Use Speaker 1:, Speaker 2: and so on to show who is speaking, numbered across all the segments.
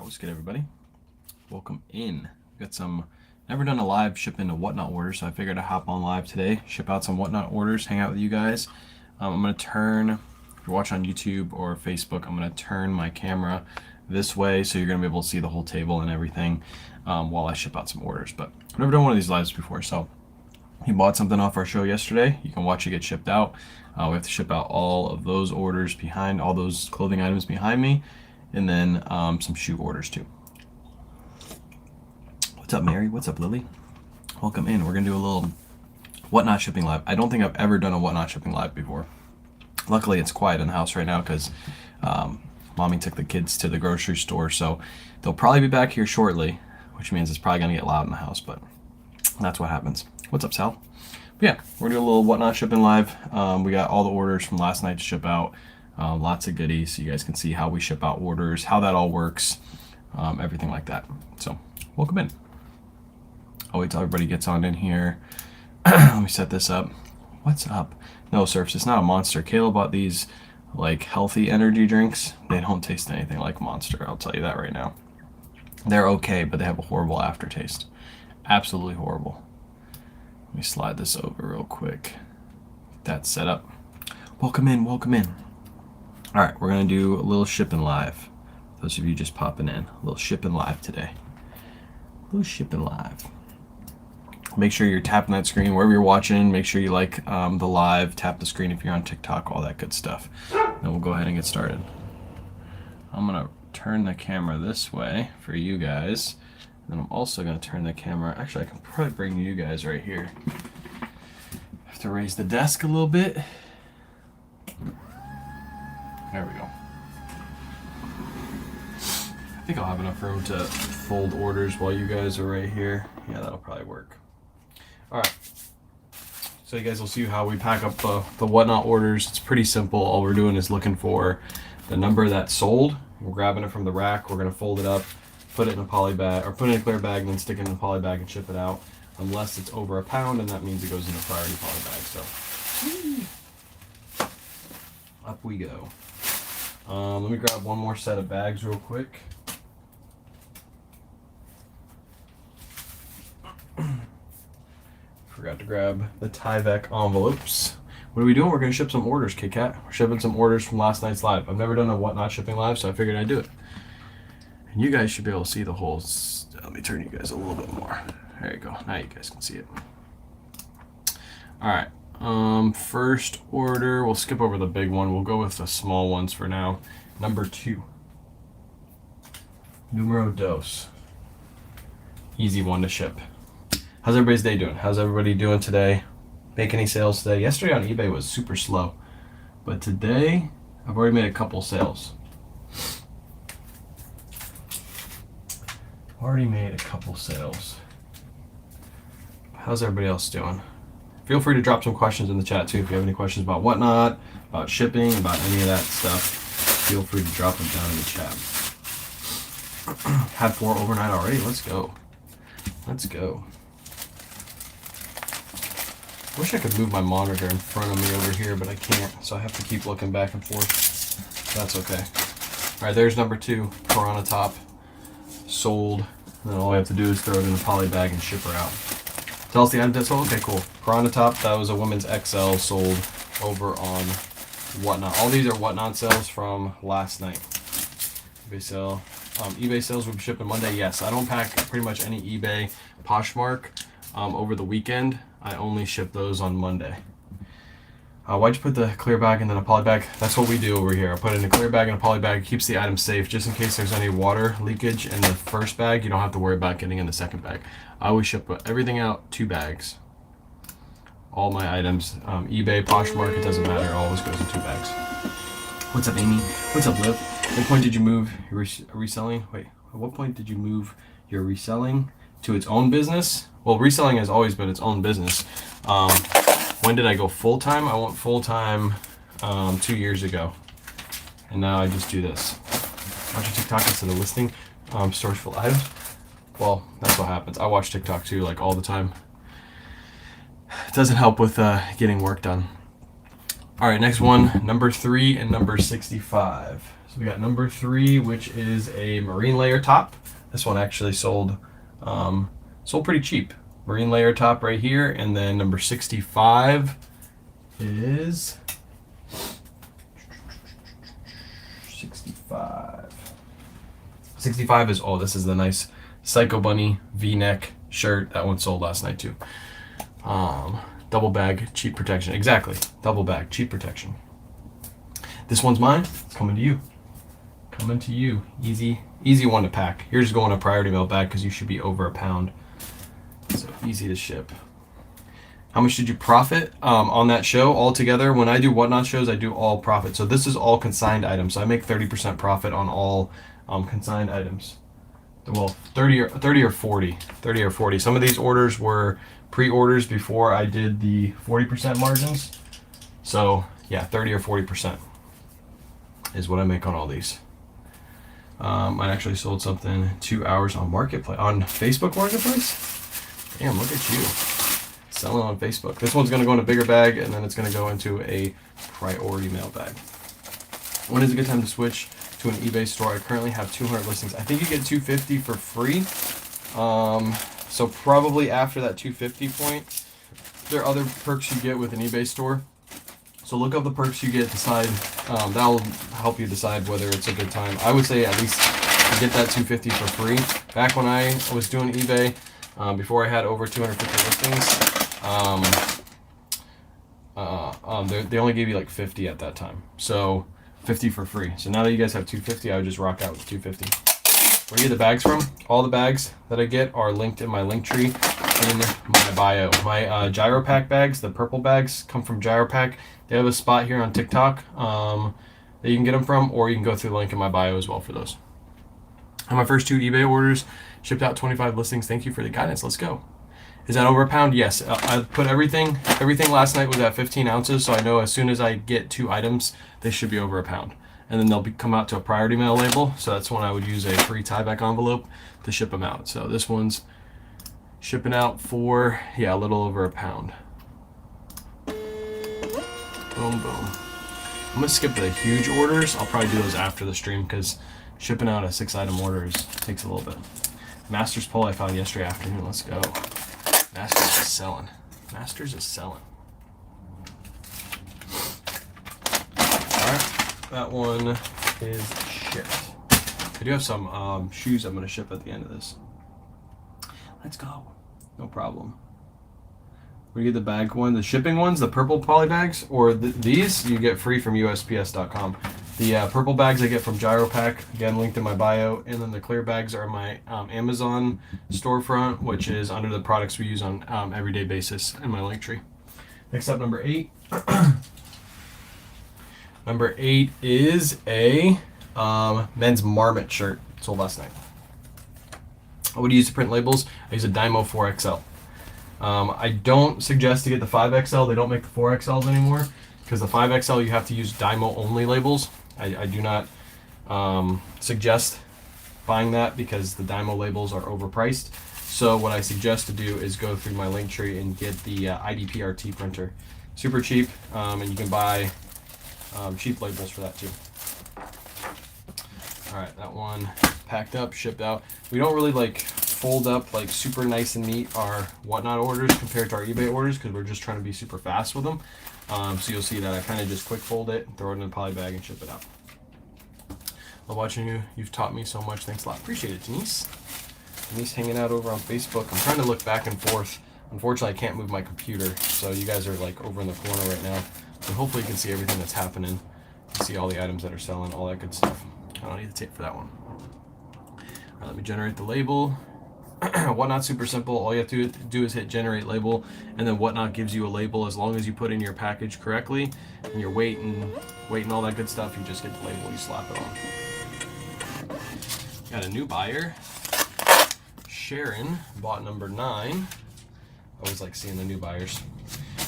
Speaker 1: What's good, everybody? Welcome in. Got some, never done a live ship into Whatnot orders, so I figured I'd hop on live today, ship out some Whatnot orders, hang out with you guys. I'm going to turn, if you're watching on YouTube or Facebook, I'm going to turn my camera this way so you're going to be able to see the whole table and everything while I ship out some orders. But I've never done one of these lives before, so you bought something off our show yesterday, you can watch it get shipped out. We have to ship out all of those orders behind, all those clothing items behind me, and then some shoe orders too. What's up, Mary? What's up, Lily? Welcome in. We're gonna do a little Whatnot shipping live. I don't think I've ever done a Whatnot shipping live before. Luckily, it's quiet in the house right now because mommy took the kids to the grocery store, so they'll probably be back here shortly, which means it's probably gonna get loud in the house, but that's what happens. What's up, Sal? But yeah, we're doing a little Whatnot shipping live. We got all the orders from last night to ship out. Lots of goodies, so you guys can see how we ship out orders, how that all works, everything like that. So welcome in. I'll wait till everybody gets on in here. Let me set this up. What's up? No, Surfs, it's not a Monster. Kayla bought these like healthy energy drinks. They don't taste anything like Monster, I'll tell you that right now. They're okay, but they have a horrible aftertaste. Absolutely horrible. Let me slide this over real quick. That's set up. Welcome in, welcome in. All right, we're gonna do a little shipping live. Those of you just popping in, a little shipping live today. A little shipping live. Make sure you're tapping that screen wherever you're watching. Make sure you like the live, tap the screen if you're on TikTok, all that good stuff. Then we'll go ahead and get started. I'm gonna turn the camera this way for you guys. And I'm also gonna turn the camera, actually I can probably bring you guys right here. Have to raise the desk a little bit. There we go. I think I'll have enough room to fold orders while you guys are right here. Yeah, that'll probably work. All right. So you guys will see how we pack up the Whatnot orders. It's pretty simple. All we're doing is looking for the number that's sold. We're grabbing it from the rack. We're gonna fold it up, put it in a poly bag, or put it in a clear bag, and then stick it in a poly bag and ship it out. Unless it's over a pound, and that means it goes in a priority poly bag. So up we go. Let me grab one more set of bags real quick. Forgot to grab the Tyvek envelopes. What are we doing? We're going to ship some orders, Kit Kat. We're shipping some orders from last night's live. I've never done a Whatnot shipping live, so I figured I'd do it. And you guys should be able to see the holes. Let me turn you guys a little bit more. There you go. Now you guys can see it. All right. First order, we'll skip over the big one. We'll go with the small ones for now. Number 2. Numero dos. Easy one to ship. How's everybody's day doing? How's everybody doing today? Make any sales today? Yesterday on eBay was super slow, but today I've already made a couple sales. Already made a couple sales. How's everybody else doing? Feel free to drop some questions in the chat too. If you have any questions about Whatnot, about shipping, about any of that stuff, feel free to drop them down in the chat. Had 4 overnight already. Let's go. Let's go. Wish I could move my monitor in front of me over here, but I can't, so I have to keep looking back and forth. That's okay. All right, there's number 2, Piranha Top, sold. And then all I have to do is throw it in a poly bag and ship her out. Tell us the item that's sold? Okay, cool. Piranha Top, that was a women's XL sold over on Whatnot. All these are Whatnot sales from last night. eBay sale. eBay sales will be shipping Monday. Yes, I don't pack pretty much any eBay Poshmark over the weekend. I only ship those on Monday. Why'd you put the clear bag and then a poly bag? That's what we do over here. I put it in a clear bag and a poly bag. It keeps the item safe just in case there's any water leakage in the first bag. You don't have to worry about getting in the second bag. I always ship everything out 2 bags. All my items, eBay, Poshmark, it doesn't matter. It always goes in 2 bags. What's up, Amy? What's up, Liv? At what point did you move your reselling? Wait, at what point did you move your reselling to its own business? Well, reselling has always been its own business. When did I go full-time? I went full-time 2 years ago. And now I just do this. Watch a TikTok instead of listing stores full items. Well, that's what happens. I watch TikTok too, like all the time. It doesn't help with getting work done. All right, next one, number 3 and number 65. So we got number 3, which is a marine layer top. This one actually sold pretty cheap. Marine layer top right here, and then number 65 is 65. 65 is, oh, this is the nice Psycho Bunny V-neck shirt. That one sold last night too. Double bag, cheap protection. Exactly. Double bag, cheap protection. This one's mine. It's coming to you. Coming to you. Easy one to pack. Here's going a priority mail bag because you should be over a pound. So easy to ship. How much did you profit on that show altogether? When I do Whatnot shows, I do all profit. So this is all consigned items. So I make 30% profit on all consigned items. Well, 30 or 40. Some of these orders were pre-orders before I did the 40% margins. So yeah, 30 or 40% is what I make on all these. I actually sold something 2 hours on Facebook Marketplace. Damn, look at you. Selling on Facebook. This one's going to go in a bigger bag, and then it's going to go into a priority mail bag. When is a good time to switch to an eBay store? I currently have 200 listings. I think you get 250 for free. So probably after that 250 point, there are other perks you get with an eBay store. So look up the perks you get, decide. That'll help you decide whether it's a good time. I would say at least get that 250 for free. Back when I was doing eBay, before I had over 250 listings, they only gave you like 50 at that time. So 50 for free. So now that you guys have 250, I would just rock out with 250. Where do you get the bags from? All the bags that I get are linked in my link tree in my bio. My Gyro Pack bags, the purple bags, come from Gyro Pack. They have a spot here on TikTok that you can get them from, or you can go through the link in my bio as well for those. On my first 2 eBay orders, shipped out 25 listings. Thank you for the guidance. Let's go. Is that over a pound? Yes. I put everything last night was at 15 ounces, so I know as soon as I get 2 items, they should be over a pound. And then they'll come out to a priority mail label, so that's when I would use a free tieback envelope to ship them out. So this one's shipping out for, a little over a pound. Boom, boom. I'm going to skip the huge orders. I'll probably do those after the stream because shipping out a 6-item order takes a little bit. Masters pole I found yesterday afternoon. Let's go. Masters is selling. Alright, that one is shipped. I do have some shoes I'm going to ship at the end of this. Let's go. No problem. We get the bag one, the shipping ones, the purple poly bags, or these you get free from USPS.com. The purple bags I get from Gyro Pack, again linked in my bio, and then the clear bags are my Amazon storefront, which is under the products we use on everyday basis in my link tree. Next up, number 8. Number 8 is a men's Marmot shirt. Sold last night. What do you use to print labels? I use a Dymo 4XL. I don't suggest to get the 5XL. They don't make the 4XLs anymore because the 5XL you have to use Dymo only labels. I do not suggest buying that because the Dymo labels are overpriced. So what I suggest to do is go through my link tree and get the IDPRT printer. Super cheap, and you can buy cheap labels for that too. All right, that one packed up, shipped out. We don't really fold up super nice and neat our Whatnot orders compared to our eBay orders because we're just trying to be super fast with them. So you'll see that I kind of just quick fold it, throw it in a poly bag, and ship it out. Love watching you. You've taught me so much. Thanks a lot. Appreciate it, Denise. Denise hanging out over on Facebook. I'm trying to look back and forth. Unfortunately, I can't move my computer, so you guys are over in the corner right now. So hopefully you can see everything that's happening. You can see all the items that are selling, all that good stuff. I don't need the tape for that one. All right, let me generate the label. Whatnot's super simple. All you have to do is hit generate label, and then Whatnot gives you a label as long as you put in your package correctly and your weight and all that good stuff. You just get the label, you slap it on. Got a new buyer. Sharon bought number 9. I always like seeing the new buyers.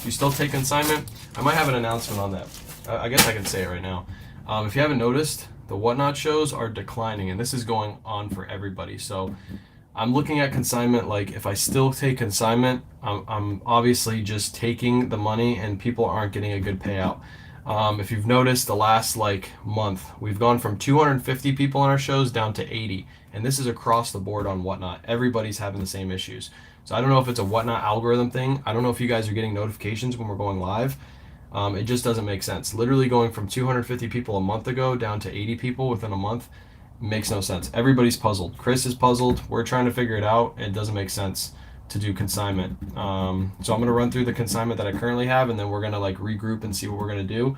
Speaker 1: You still take consignment? I might have an announcement on that. I guess I can say it right now. If you haven't noticed, the Whatnot shows are declining, and this is going on for everybody. So I'm looking at consignment. If I still take consignment, I'm obviously just taking the money and people aren't getting a good payout. If you've noticed, the last like month, we've gone from 250 people on our shows down to 80, and this is across the board on Whatnot. Everybody's having the same issues. So I don't know if it's a Whatnot algorithm thing. I don't know if you guys are getting notifications when we're going live. It just doesn't make sense. Literally going from 250 people a month ago down to 80 people within a month makes no sense. Everybody's puzzled. Chris is puzzled. We're trying to figure it out. It doesn't make sense to do consignment. So I'm going to run through the consignment that I currently have, and then we're going to like regroup and see what we're going to do.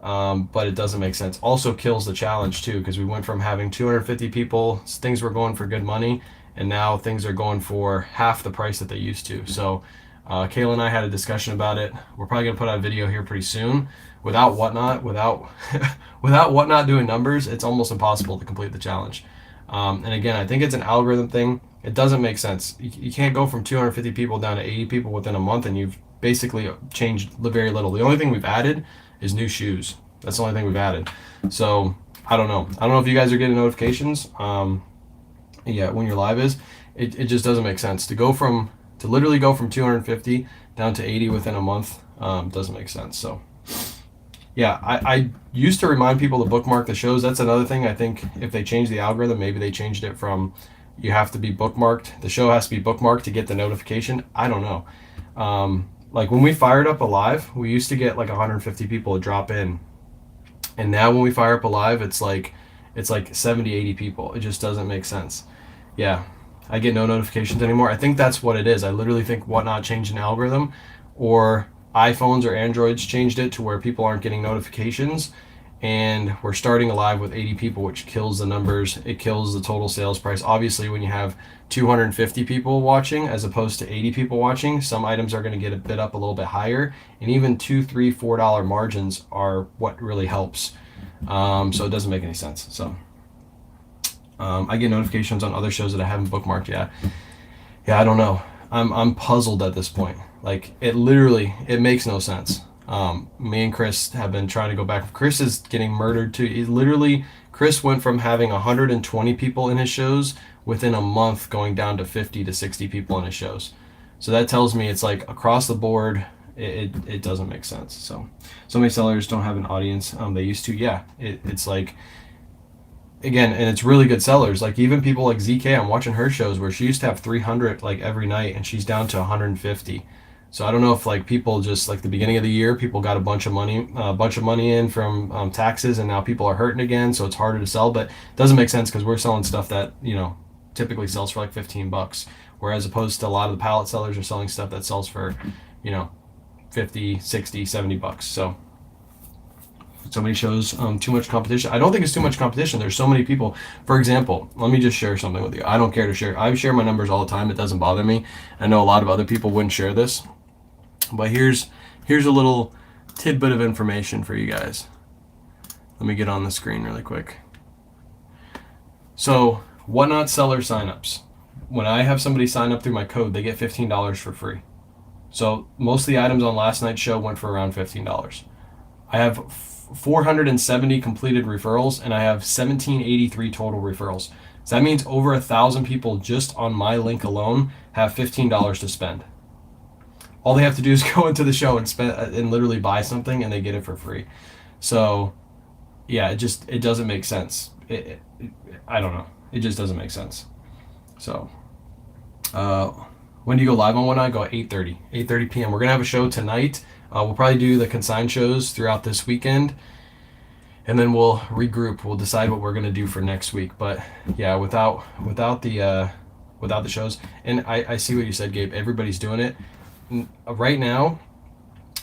Speaker 1: But it doesn't make sense. Also kills the challenge too, because we went from having 250 people, things were going for good money, and now things are going for half the price that they used to. So Kayla and I had a discussion about it. We're probably going to put out a video here pretty soon. Without Whatnot, without Whatnot doing numbers, it's almost impossible to complete the challenge. And again, I think it's an algorithm thing. It doesn't make sense. You can't go from 250 people down to 80 people within a month, and you've basically changed very little. The only thing we've added is new shoes. That's the only thing we've added. So I don't know. I don't know if you guys are getting notifications. Yeah, when your live is, it just doesn't make sense to literally go from 250 down to 80 within a month. Doesn't make sense. So yeah, I used to remind people to bookmark the shows. That's another thing. I think if they change the algorithm, maybe they changed it from you have to be bookmarked. The show has to be bookmarked to get the notification. I don't know. Like when we fired up a live, we used to get like 150 people to drop in. And now when we fire up a live, it's like 70, 80 people. It just doesn't make sense. Yeah, I get no notifications anymore. I think that's what it is. I literally think Whatnot changed an algorithm, or iPhones or Androids changed it to where people aren't getting notifications, and we're starting a live with 80 people, which kills the numbers. It kills the total sales price. Obviously, when you have 250 people watching as opposed to 80 people watching, some items are going to get a bid up a little bit higher, and even $2, $3, $4 margins are what really helps. So it doesn't make any sense. So I get notifications on other shows that I haven't bookmarked yet. Yeah, I don't know. I'm puzzled at this point. Like it makes no sense. Me and Chris have been trying to go back. Chris is getting murdered too. Chris went from having 120 people in his shows within a month going down to 50 to 60 people in his shows. So that tells me it's like across the board, it doesn't make sense. So many sellers don't have an audience. They used to. Yeah, it's like, again, and it's really good sellers. Like even people like ZK, I'm watching her shows where she used to have 300 like every night, and she's down to 150. So I don't know if like people just like the beginning of the year, people got a bunch of money in from taxes, and now people are hurting again, so it's harder to sell. But it doesn't make sense because we're selling stuff that typically sells for like $15, whereas opposed to a lot of the pallet sellers are selling stuff that sells for 50, 60, $70. So many shows, too much competition. I don't think it's too much competition. There's so many people. For example, let me just share something with you. I don't care to share. I share my numbers all the time. It doesn't bother me. I know a lot of other people wouldn't share this, but here's a little tidbit of information for you guys. Let me get on the screen really quick. So Whatnot seller signups. When I have somebody sign up through my code, they get $15 for free. So most of the items on last night's show went for around $15. I have 470 completed referrals, and I have 1783 total referrals. So that means over 1,000 people just on my link alone have $15 to spend. All they have to do is go into the show and spend and literally buy something, and they get it for free. So yeah, it doesn't make sense. I don't know. It just doesn't make sense. So when do you go live on Whatnot? I go at 8:30 p.m. We're gonna have a show tonight. We'll probably do the consign shows throughout this weekend, and then we'll regroup. We'll decide what we're gonna do for next week. But yeah, without the shows, and I see what you said, Gabe. Everybody's doing it right now.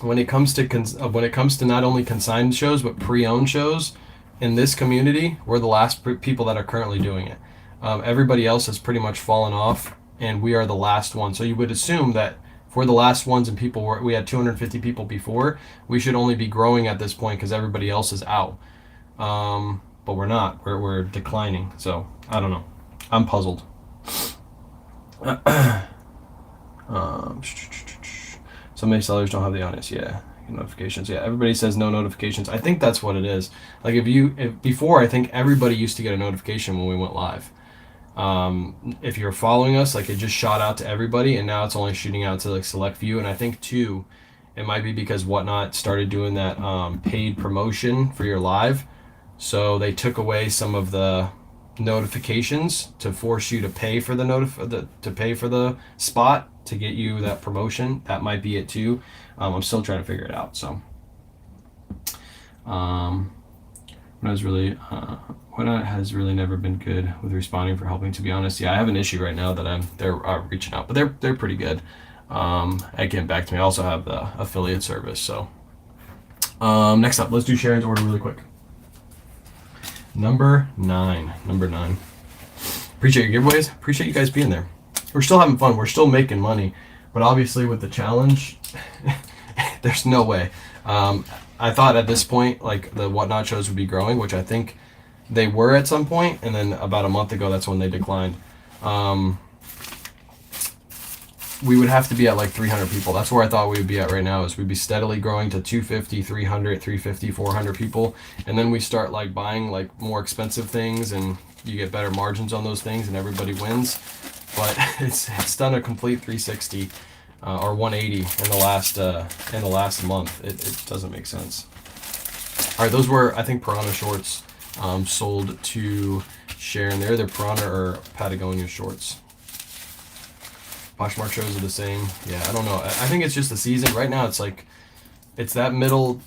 Speaker 1: When it comes to not only consigned shows but pre-owned shows in this community, we're the last people that are currently doing it. Everybody else has pretty much fallen off, and we are the last one. So you would assume that if we're the last ones and we had 250 people before, we should only be growing at this point because everybody else is out. But we're not. We're declining. So I don't know. I'm puzzled. So many sellers don't have the audience. Yeah, notifications. Yeah, everybody says no notifications. I think that's what it is. Like if before, I think everybody used to get a notification when we went live. If you're following us, like it just shot out to everybody, and now it's only shooting out to like select few. And I think too, It might be because Whatnot started doing that paid promotion for your live. So they took away some of the notifications to force you to pay for to pay for the spot to get you that promotion. That might be it too. I'm still trying to figure it out. So Whatnot has really never been good with responding for helping, to be honest. Yeah, I have an issue right now that they're reaching out, but they're pretty good at getting back to me. I also have the affiliate service. So next up, let's do Sharon's order really quick. Number nine. Appreciate your giveaways. Appreciate you guys being there. We're still having fun. We're still making money, but obviously with the challenge, there's no way. I thought at this point, like, the Whatnot shows would be growing, which I think they were at some point, and then about a month ago, that's when they declined. We would have to be at like 300 people. That's where I thought we would be at right now, is we'd be steadily growing to 250, 300, 350, 400 people. And then we start like buying like more expensive things, and you get better margins on those things, and everybody wins. But it's done a complete 360 or 180 in the last month. It doesn't make sense. All right, those were, I think, Piranha shorts sold to Sharon there. They're Piranha or Patagonia shorts. Poshmark shows are the same. Yeah, I don't know. I think it's just the season. Right now, it's like, it's that middle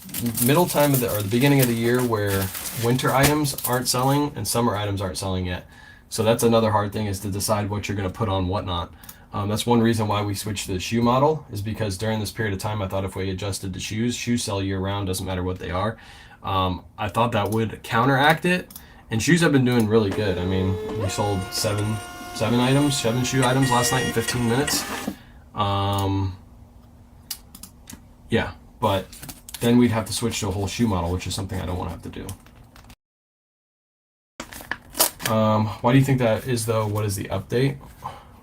Speaker 1: time of the beginning of the year where winter items aren't selling and summer items aren't selling yet. So that's another hard thing, is to decide what you're going to put on Whatnot. That's one reason why we switched to the shoe model, is because during this period of time, I thought if we adjusted to shoes sell year round, doesn't matter what they are. I thought that would counteract it, and shoes have been doing really good. I mean, we sold seven shoe items last night in 15 minutes. Yeah, but then we'd have to switch to a whole shoe model, which is something I don't want to have to do. Why do you think that is, though? What is the update?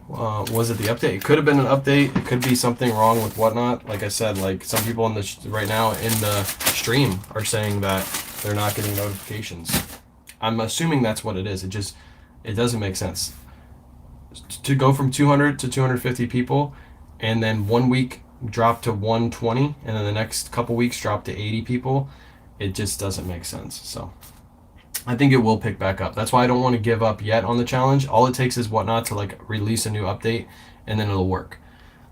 Speaker 1: Was it the update? It could have been an update. It could be something wrong with Whatnot. Like I said, like, some people in right now in the stream are saying that they're not getting notifications. I'm assuming that's what it is. It doesn't make sense to go from 200 to 250 people, and then 1 week drop to 120, and then the next couple weeks drop to 80 people. It just doesn't make sense. So I think it will pick back up. That's why I don't want to give up yet on the challenge. All it takes is Whatnot to like release a new update, and then it'll work.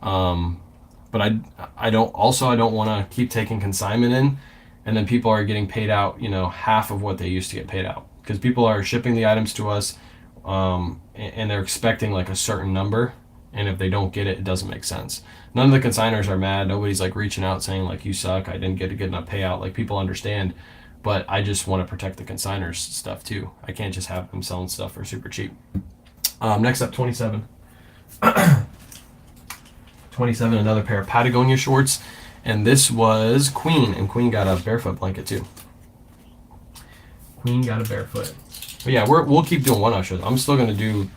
Speaker 1: But I don't want to keep taking consignment in, and then people are getting paid out, half of what they used to get paid out, because people are shipping the items to us, and they're expecting like a certain number, and if they don't get it, it doesn't make sense. None of the consigners are mad. Nobody's like reaching out saying like, you suck, I didn't get a good enough payout. Like, people understand, but I just want to protect the consigners stuff too. I can't just have them selling stuff for super cheap. Next up, 27. 27, another pair of Patagonia shorts, and this was Queen, and Queen got a barefoot blanket too. Queen got a barefoot. But yeah, we'll keep doing Whatnot shows. I'm still going to do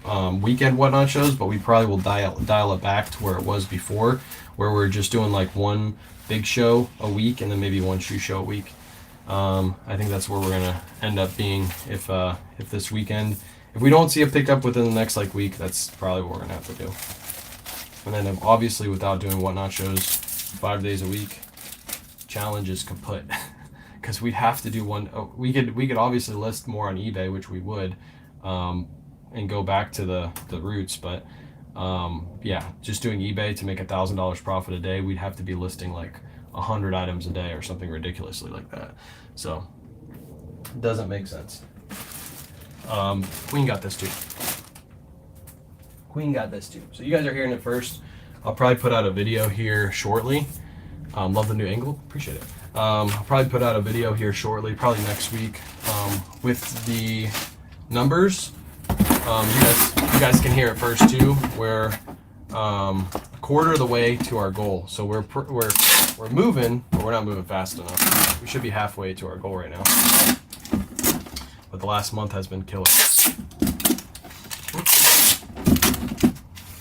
Speaker 1: weekend Whatnot shows, but we probably will dial it back to where it was before, where we're just doing like one big show a week and then maybe one shoe show a week. I think that's where we're going to end up being if this weekend, if we don't see a pickup within the next like week, that's probably what we're going to have to do. And then obviously, without doing Whatnot shows 5 days a week, challenge is kaput. Because we'd have to do one. We could obviously list more on eBay, which we would, and go back to the roots. But yeah, just doing eBay to make $1,000 profit a day, we'd have to be listing like 100 items a day or something ridiculously like that. So it doesn't make sense. Queen got this too. So you guys are hearing it first. I'll probably put out a video here shortly. Love the new angle. Appreciate it. I'll probably put out a video here shortly, probably next week, with the numbers. You guys can hear it first too. We're a quarter of the way to our goal, so we're moving, but we're not moving fast enough. We should be halfway to our goal right now, but the last month has been killer.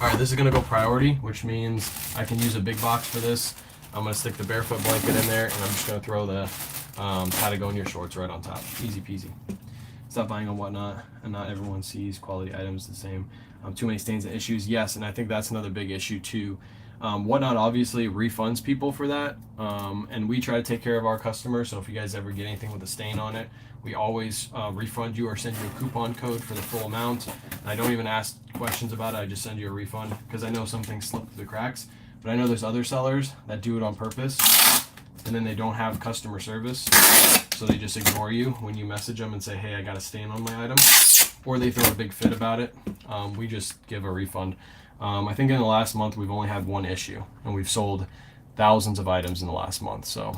Speaker 1: All right, this is gonna go priority, which means I can use a big box for this. I'm gonna stick the barefoot blanket in there, and I'm just gonna throw the Patagonia shorts right on top. Easy peasy. stop buying on Whatnot, and not everyone sees quality items the same. Too many stains and issues, yes, and I think that's another big issue too. Whatnot obviously refunds people for that, and we try to take care of our customers. So if you guys ever get anything with a stain on it, we always refund you or send you a coupon code for the full amount. And I don't even ask questions about it. I just send you a refund because I know some things slip through the cracks. But I know there's other sellers that do it on purpose, and then they don't have customer service, so they just ignore you when you message them and say, hey, I got a stain on my item, or they throw a big fit about it. We just give a refund. I think in the last month we've only had one issue, and we've sold thousands of items in the last month. So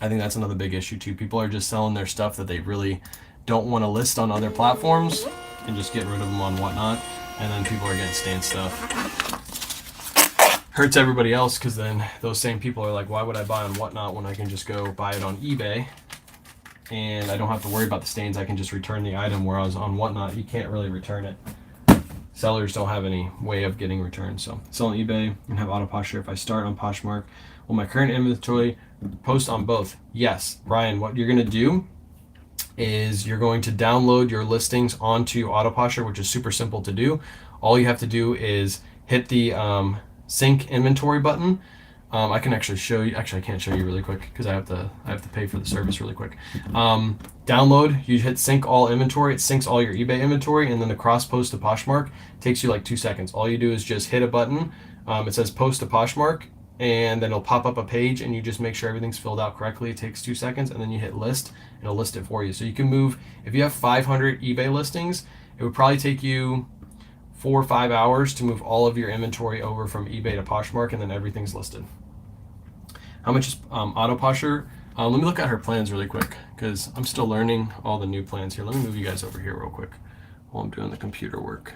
Speaker 1: I think that's another big issue too. People are just selling their stuff that they really don't want to list on other platforms and just getting rid of them on Whatnot, and then people are getting stained stuff. Hurts everybody else, because then those same people are like, why would I buy on Whatnot when I can just go buy it on eBay and I don't have to worry about the stains? I can just return the item, whereas on Whatnot you can't really return it. Sellers don't have any way of getting returns. So sell on eBay and have auto posture. If I start on Poshmark, will my current inventory post on both? Yes. Ryan, what you're going to do is you're going to download your listings onto auto posture, which is super simple to do. All you have to do is hit the sync inventory button. I can actually show you. Actually, I can't show you really quick because I have to pay for the service really quick. Download. You hit sync all inventory. It syncs all your eBay inventory, and then the cross post to Poshmark takes you like 2 seconds. All you do is just hit a button. It says post to Poshmark, and then it'll pop up a page, and you just make sure everything's filled out correctly. It takes 2 seconds, and then you hit list, and it'll list it for you. So you can move. If you have 500 eBay listings, it would probably take you 4 or 5 hours to move all of your inventory over from eBay to Poshmark, and then everything's listed. How much is auto posture? Let me look at her plans really quick because I'm still learning all the new plans here. Let me move you guys over here real quick while I'm doing the computer work.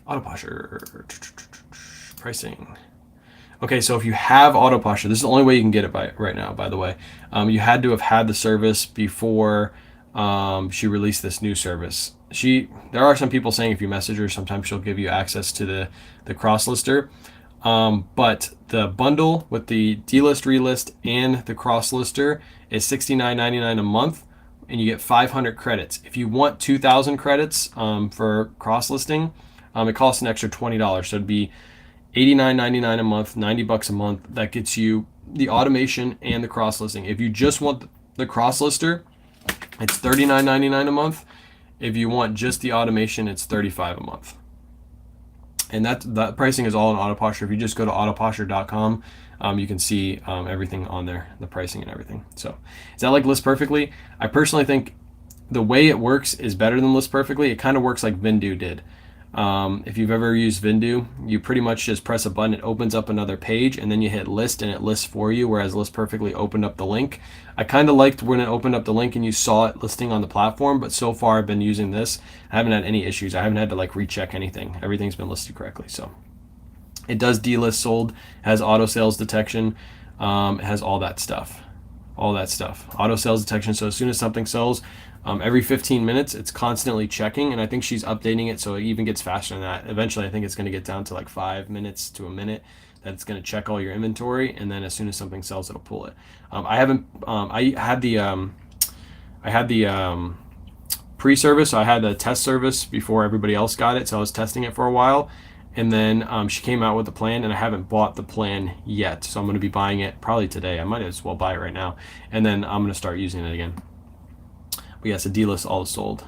Speaker 1: Auto posture pricing. Okay, so if you have auto posture, this is the only way you can get it right now, by the way. You had to have had the service before she released this new service. There are some people saying if you message her, sometimes she'll give you access to the cross lister. But the bundle with the delist, relist, and the cross lister is $69.99 a month, and you get 500 credits. If you want 2,000 credits for cross listing, it costs an extra $20. So it'd be $89.99 a month, $90 a month. That gets you the automation and the cross listing. If you just want the cross lister, it's $39.99 a month. If you want just the automation, it's $35 a month. And that pricing is all in Auto Posture. If you just go to autoposture.com, you can see everything on there, the pricing and everything. So is that like List Perfectly? I personally think the way it works is better than List Perfectly. It kind of works like Vindu did. If you've ever used Vindu, you pretty much just press a button, it opens up another page, and then you hit list and it lists for you, whereas List Perfectly opened up the link. I kind of liked when it opened up the link and you saw it listing on the platform, but so far I've been using this. I haven't had any issues. I haven't had to like recheck anything. Everything's been listed correctly. So it does delist sold, has auto sales detection, it has all that stuff. Auto sales detection. So as soon as something sells, every 15 minutes, it's constantly checking, and I think she's updating it so it even gets faster than that. Eventually, I think it's going to get down to like 5 minutes to a minute that it's going to check all your inventory, and then as soon as something sells, it'll pull it. I had the pre-service, so I had the test service before everybody else got it, so I was testing it for a while, and then she came out with the plan, and I haven't bought the plan yet, so I'm going to be buying it probably today. I might as well buy it right now, and then I'm going to start using it again. But yes, a delist all is sold.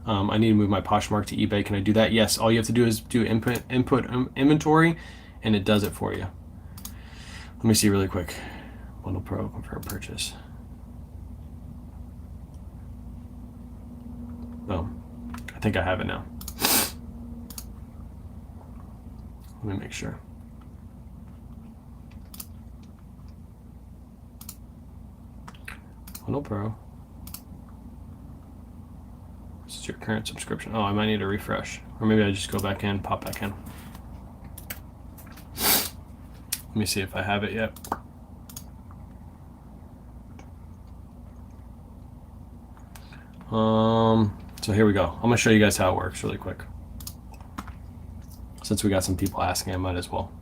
Speaker 1: I need to move my Poshmark to eBay. Can I do that? Yes. All you have to do is do input inventory, and it does it for you. Let me see really quick. Bundle Pro, confirm purchase. Oh, I think I have it now. Let me make sure. Bundle Pro. This is your current subscription. Oh, I might need to refresh. Or maybe I just go back in, pop back in. Let me see if I have it yet. So here we go. I'm gonna show you guys how it works really quick. Since we got some people asking, I might as well.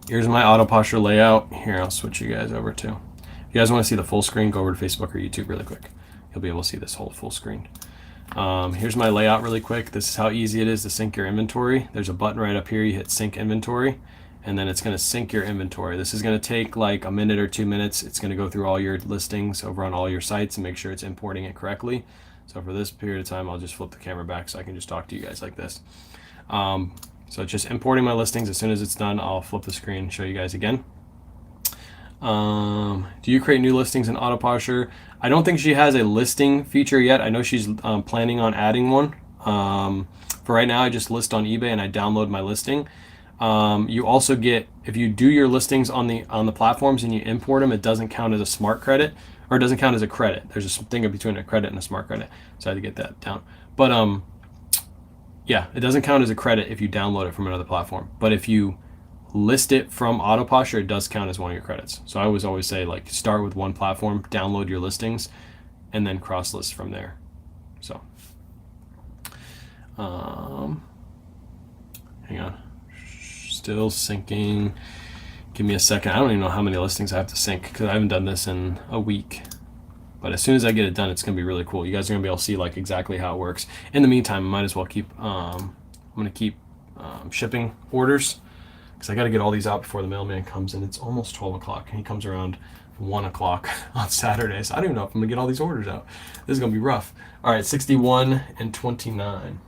Speaker 1: Here's my auto posture layout. Here, I'll switch you guys over to. If you guys want to see the full screen, go over to Facebook or YouTube really quick. You'll be able to see this whole full screen. Here's my layout really quick. This is how easy it is to sync your inventory. There's a button right up here. You hit sync inventory, and then it's going to sync your inventory. This is going to take like a minute or 2 minutes. It's going to go through all your listings over on all your sites and make sure it's importing it correctly. So for this period of time, I'll just flip the camera back so I can just talk to you guys like this. So it's just importing my listings. As soon as it's done, I'll flip the screen and show you guys again. Do you create new listings in Autoposher? I don't think she has a listing feature yet. I know she's planning on adding one. For right now, I just list on eBay and I download my listing. You also get, if you do your listings on the platforms and you import them, it doesn't count as a smart credit, or it doesn't count as a credit. There's a thing between a credit and a smart credit, so I had to get that down. But yeah, it doesn't count as a credit if you download it from another platform. But if you list it from Autoposher, it does count as one of your credits. So I always say, like, start with one platform, download your listings, and then cross list from there. So hang on, still syncing. Give me a second. I don't even know how many listings I have to sync because I haven't done this in a week. But as soon as I get it done, it's gonna be really cool. You guys are gonna be able to see like exactly how it works. In the meantime, I might as well keep. I'm gonna keep shipping orders, because I got to get all these out before the mailman comes, and it's almost 12 o'clock, and he comes around 1 o'clock on Saturdays. I don't even know if I'm going to get all these orders out. This is going to be rough. All right, 61 and 29.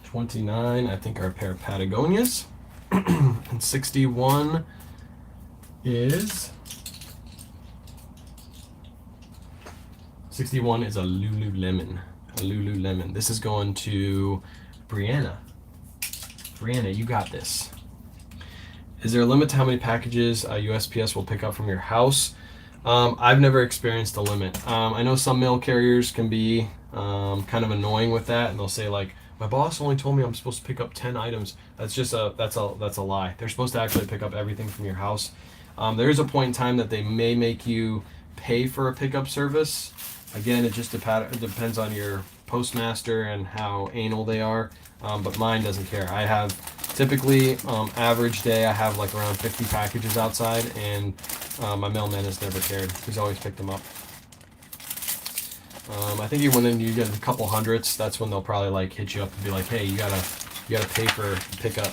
Speaker 1: 29, I think, are a pair of Patagonias. And 61 is... 61 is a Lululemon. A Lululemon. This is going to Brianna. Brianna, you got this. Is there a limit to how many packages USPS will pick up from your house? I've never experienced a limit. I know some mail carriers can be kind of annoying with that, and they'll say like, my boss only told me I'm supposed to pick up 10 items. That's just that's a lie. They're supposed to actually pick up everything from your house. There is a point in time that they may make you pay for a pickup service. Again, it just depends on your postmaster and how anal they are. But mine doesn't care. I have typically average day, I have like around 50 packages outside, and my mailman has never cared. He's always picked them up. I think when you get a couple hundreds, that's when they'll probably like hit you up and be like, hey, you gotta pay for pickup,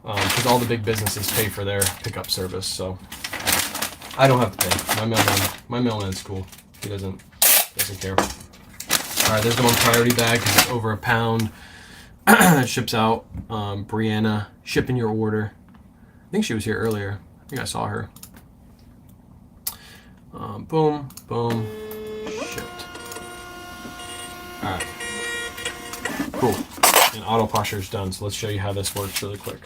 Speaker 1: because all the big businesses pay for their pickup service. So I don't have to pay. My mailman's cool. He doesn't care. All right, there's the one priority bag because it's over a pound. It ships out. Brianna, shipping your order. I think she was here earlier. I think I saw her. Boom, boom, shipped. All right, cool. And Autoposher is done. So let's show you how this works really quick.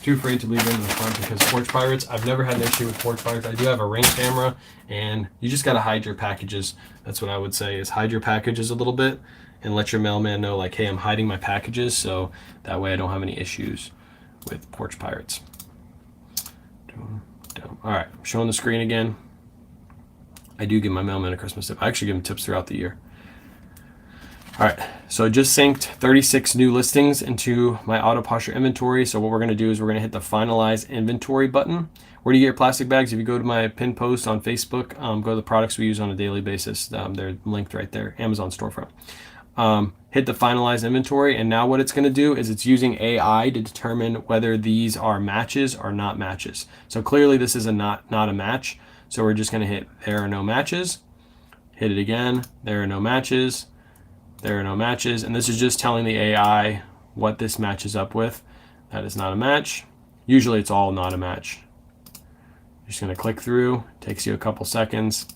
Speaker 1: Too afraid to leave it in the front because Porch Pirates, I've never had an issue with Porch Pirates. I do have a Ring camera, and you just got to hide your packages. That's what I would say, is hide your packages a little bit and let your mailman know, like, hey, I'm hiding my packages, so that way I don't have any issues with Porch Pirates. All right, I'm showing the screen again. I do give my mailman a Christmas tip. I actually give him tips throughout the year. All right, so I just synced 36 new listings into my Autoposher inventory. So what we're gonna do is we're gonna hit the finalize inventory button. Where do you get your plastic bags? If you go to my pinned post on Facebook, go to the products we use on a daily basis. They're linked right there, Amazon storefront. Hit the finalize inventory, and now what it's gonna do is it's using AI to determine whether these are matches or not matches. So clearly this is not a match. So we're just gonna hit there are no matches. Hit it again, there are no matches. There are no matches, and this is just telling the AI what this matches up with. That is not a match. Usually it's all not a match. You're just gonna click through, takes you a couple seconds.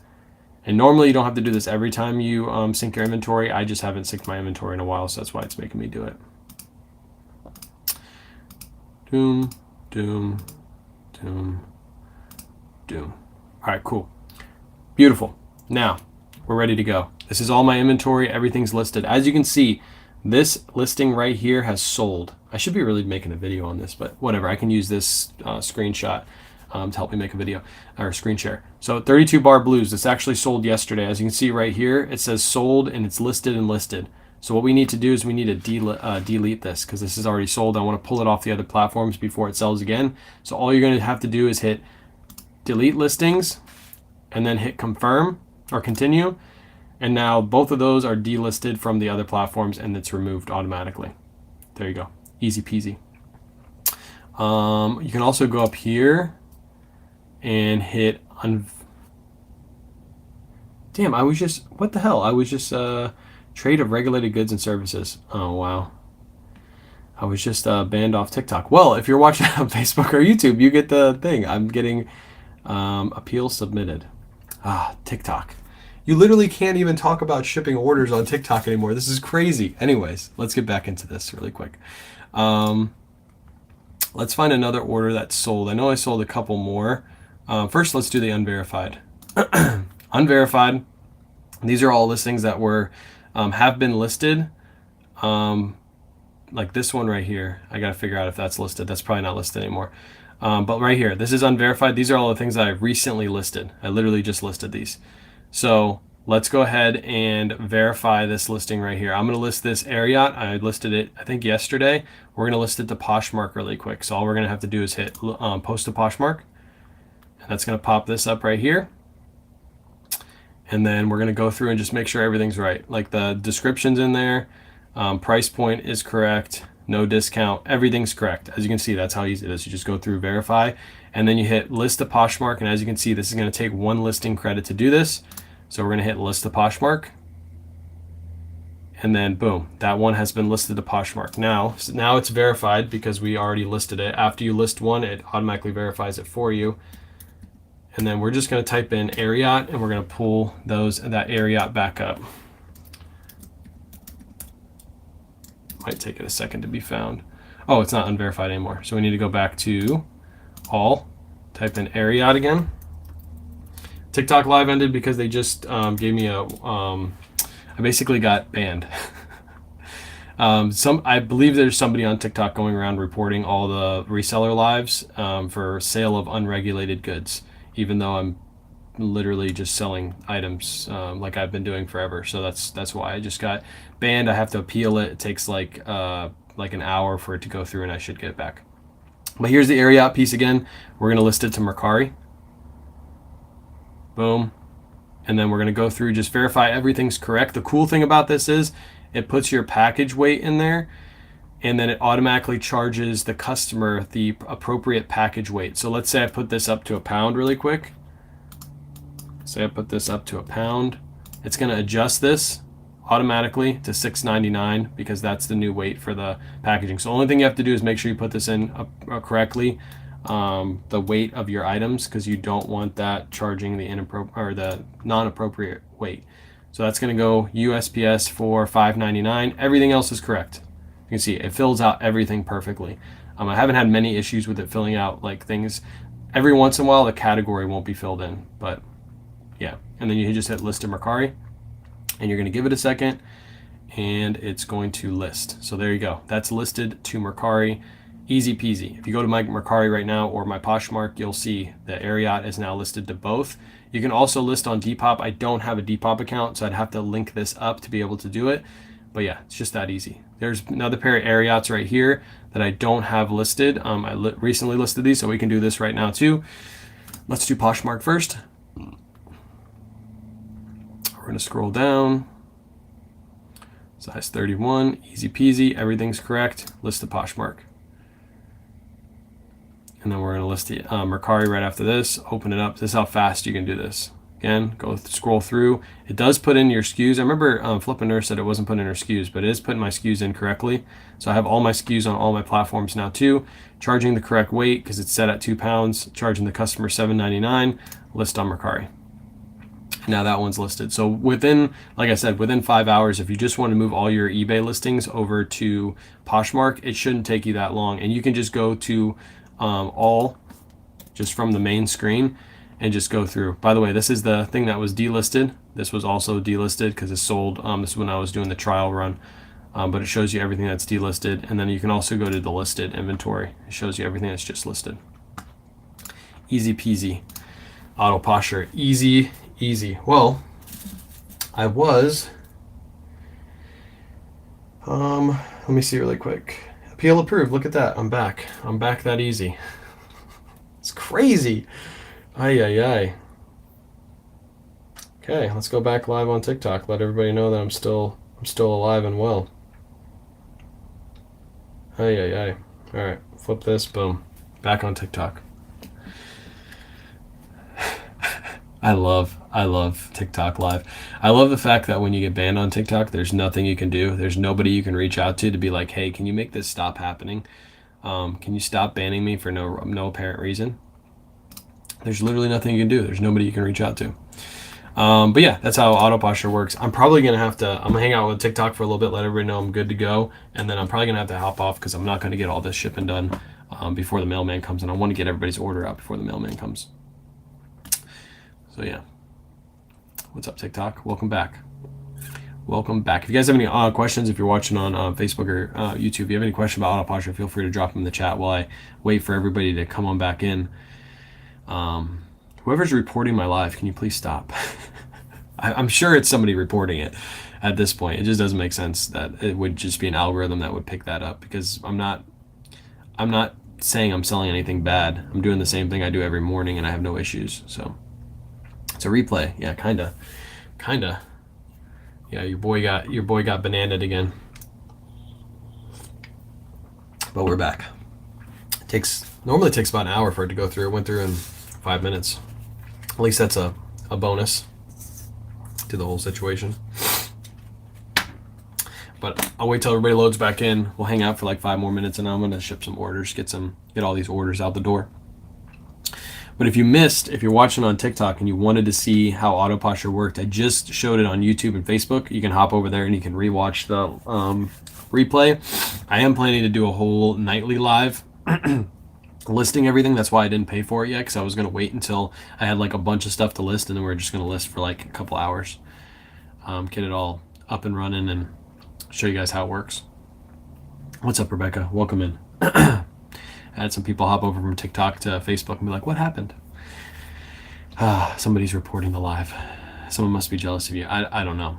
Speaker 1: And normally you don't have to do this every time you sync your inventory. I just haven't synced my inventory in a while, so that's why it's making me do it. Doom, doom, doom, doom. All right, cool. Beautiful. Now, we're ready to go. This is all my inventory. Everything's listed. As you can see, this listing right here has sold. I should be really making a video on this, but whatever. I can use this screenshot to help me make a video or screen share. So 32 bar blues. This actually sold yesterday. As you can see right here, it says sold and it's listed and listed. So what we need to do is we need to delete this because this is already sold. I want to pull it off the other platforms before it sells again. So all you're going to have to do is hit delete listings and then hit confirm or continue. And now both of those are delisted from the other platforms and it's removed automatically. There you go. Easy peasy. You can also go up here and hit damn, I was just, what the hell? I was just trade of regulated goods and services. Oh, wow. I was just banned off TikTok. Well, if you're watching on Facebook or YouTube, you get the thing. I'm getting appeal submitted. TikTok. You literally can't even talk about shipping orders on TikTok anymore. This is crazy. Anyways, let's get back into this really quick. Let's find another order that's sold. I know I sold a couple more. First, let's do the unverified. Unverified. These are all listings that were have been listed. Like this one right here. I got to figure out if that's listed. That's probably not listed anymore. But right here, this is unverified. These are all the things that I recently listed. I literally just listed these. So let's go ahead and verify this listing right here. I'm going to list this Ariat. I listed it, I think, yesterday. We're going to list it to Poshmark really quick. So all we're going to have to do is hit post to Poshmark. And that's going to pop this up right here. And then we're going to go through and just make sure everything's right. Like the description's in there. Price point is correct. No discount. Everything's correct. As you can see, that's how easy it is. You just go through verify and then you hit list to Poshmark. And as you can see, this is going to take one listing credit to do this. So we're going to hit list to Poshmark. And then boom, that one has been listed to Poshmark. Now it's verified because we already listed it. After you list one, it automatically verifies it for you. And then we're just going to type in Ariat and we're going to pull that Ariat back up. Might take it a second to be found. Oh, it's not unverified anymore. So we need to go back to all, type in Ariat again. TikTok live ended because they just gave me I basically got banned. I believe there's somebody on TikTok going around reporting all the reseller lives for sale of unregulated goods, even though I'm literally just selling items like I've been doing forever. So that's why I just got banned. I have to appeal it. It takes like an hour for it to go through and I should get it back. But here's the Ariat piece again. We're going to list it to Mercari. Boom. And then we're going to go through, just verify everything's correct. The cool thing about this is it puts your package weight in there and then it automatically charges the customer the appropriate package weight. So let's say I put this up to a pound really quick. Say I put this up to a pound. It's going to adjust this automatically to $6.99 because that's the new weight for the packaging. So the only thing you have to do is make sure you put this in correctly, the weight of your items, because you don't want that charging the non-appropriate weight. So that's going to go USPS for $5.99. Everything else is correct. You can see it fills out everything perfectly. I haven't had many issues with it filling out like things. Every once in a while the category won't be filled in, but yeah. And then you just hit list to Mercari and you're going to give it a second and it's going to list. So there you go. That's listed to Mercari. Easy peasy. If you go to my Mercari right now or my Poshmark, you'll see the Ariat is now listed to both. You can also list on Depop. I don't have a Depop account, so I'd have to link this up to be able to do it. But yeah, it's just that easy. There's another pair of Ariats right here that I don't have listed. I recently listed these, so we can do this right now too. Let's do Poshmark first. We're going to scroll down. Size 31, easy peasy, everything's correct. List the Poshmark. And then we're going to list the Mercari right after this. Open it up. This is how fast you can do this. Again, scroll through. It does put in your SKUs. I remember Flippin' Nurse said it wasn't putting in her SKUs, but it is putting my SKUs in correctly. So I have all my SKUs on all my platforms now too. Charging the correct weight because it's set at 2 pounds. Charging the customer $7.99. List on Mercari. Now that one's listed. So within, like I said, within 5 hours, if you just want to move all your eBay listings over to Poshmark, it shouldn't take you that long. And you can just go to all just from the main screen and just go through. By the way, this is the thing that was delisted. This was also delisted because it sold. This is when I was doing the trial run, but it shows you everything that's delisted. And then you can also go to the listed inventory. It shows you everything that's just listed. Easy peasy. Auto posture. Easy. Well, I was Let me see really quick. Appeal approved. Look at that. I'm back. I'm back that easy. It's crazy. Ay, ay, ay. Okay, let's go back live on TikTok. Let everybody know that I'm still alive and well. Ay, ay, ay. All right, flip this. Boom. Back on TikTok. I love TikTok live. I love the fact that when you get banned on TikTok, there's nothing you can do. There's nobody you can reach out to be like, hey, can you make this stop happening? Can you stop banning me for no apparent reason? There's literally nothing you can do. There's nobody you can reach out to. But yeah, that's how auto posture works. I'm probably gonna I'm gonna hang out with TikTok for a little bit, let everybody know I'm good to go, and then I'm probably gonna have to hop off because I'm not gonna get all this shipping done before the mailman comes, and I want to get everybody's order out before the mailman comes. So yeah, what's up, TikTok? Welcome back. Welcome back. If you guys have any questions, if you're watching on Facebook or YouTube, if you have any question about auto posture, feel free to drop them in the chat while I wait for everybody to come on back in. Whoever's reporting my live, can you please stop? I'm sure it's somebody reporting it at this point. It just doesn't make sense that it would just be an algorithm that would pick that up, because I'm not saying I'm selling anything bad. I'm doing the same thing I do every morning and I have no issues. So it's a replay. Yeah, kinda. Yeah, your boy got bananaed again. But we're back. Normally takes about an hour for it to go through. It went through in 5 minutes. At least that's a bonus to the whole situation. But I'll wait till everybody loads back in. We'll hang out for like 5 more minutes, and I'm gonna ship some orders, get all these orders out the door. But if you're watching on TikTok and you wanted to see how auto posture worked, I just showed it on YouTube and Facebook. You can hop over there and you can rewatch the replay. I am planning to do a whole nightly live listing everything. That's why I didn't pay for it yet, because I was going to wait until I had like a bunch of stuff to list, and then we're just going to list for like a couple hours, get it all up and running and show you guys how it works. What's up, Rebecca? Welcome in. I had some people hop over from TikTok to Facebook and be like, what happened? Somebody's reporting the live. Someone must be jealous of you. I don't know.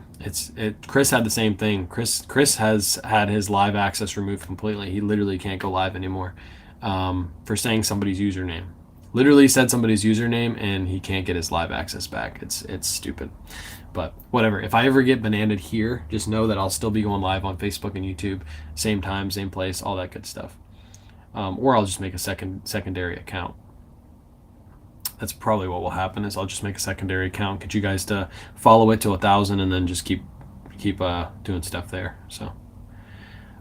Speaker 1: Chris had the same thing. Chris has had his live access removed completely. He literally can't go live anymore for saying somebody's username. Literally said somebody's username and he can't get his live access back. It's stupid. But whatever. If I ever get bananaed here, just know that I'll still be going live on Facebook and YouTube, same time, same place, all that good stuff. Or I'll just make a secondary account. That's probably what will happen, is I'll just make a secondary account, get you guys to follow it to 1,000, and then just keep doing stuff there. So,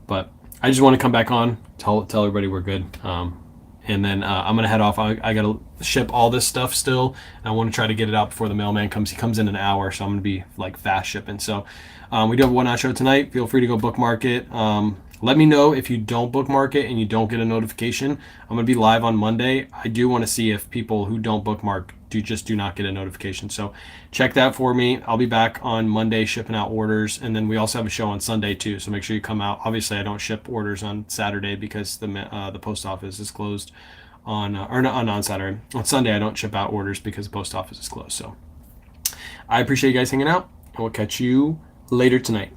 Speaker 1: but I just want to come back on, tell everybody we're good, and then I'm gonna head off. I gotta ship all this stuff still, and I want to try to get it out before the mailman comes. He comes in an hour, so I'm gonna be like fast shipping. So we do have a Whatnot show tonight. Feel free to go bookmark it. Let me know if you don't bookmark it and you don't get a notification. I'm going to be live on Monday. I do want to see if people who don't bookmark do not get a notification. So check that for me. I'll be back on Monday shipping out orders. And then we also have a show on Sunday too. So make sure you come out. Obviously, I don't ship orders on Saturday because the post office is closed on Saturday. On Sunday, I don't ship out orders because the post office is closed. So I appreciate you guys hanging out, and we'll catch you later tonight.